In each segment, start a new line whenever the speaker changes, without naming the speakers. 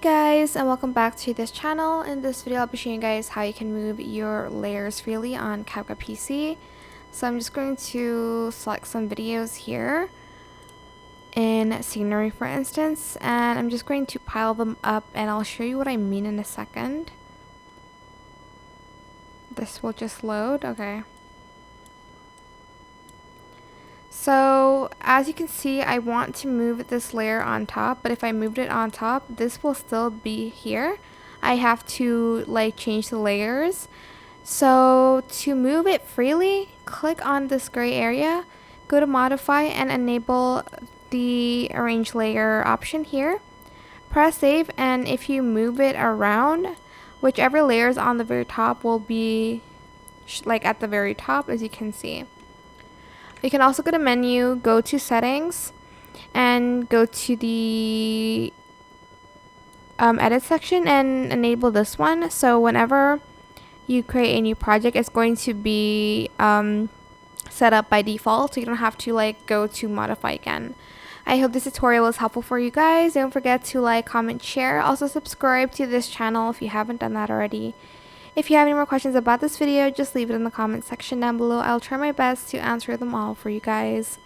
Guys, and welcome back to this channel. In this video I'll be showing you guys how you can move your layers freely on CapCut PC. So I'm just going to select some videos here in scenery, for instance, and I'm just going to pile them up, and I'll show you what I mean in a second. This will just load. Okay. So as you can see, I want to move this layer on top, but if I moved it on top, this will still be here. I have to change the layers. So to move it freely, click on this gray area, go to modify and enable the arrange layer option here. Press save, and if you move it around, whichever layer is on the very top will be at the very top, as you can see. You can also go to menu, go to settings, and go to the edit section and enable this one. So whenever you create a new project, it's going to be set up by default, so you don't have to go to modify again. I hope this tutorial was helpful for you guys. Don't forget to like, comment, share. Also subscribe to this channel if you haven't done that already. If you have any more questions about this video, just leave it in the comment section down below. I'll try my best to answer them all for you guys.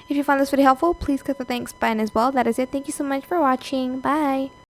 If you found this video helpful, please click the thanks button as well. That is it. Thank you so much for watching. Bye!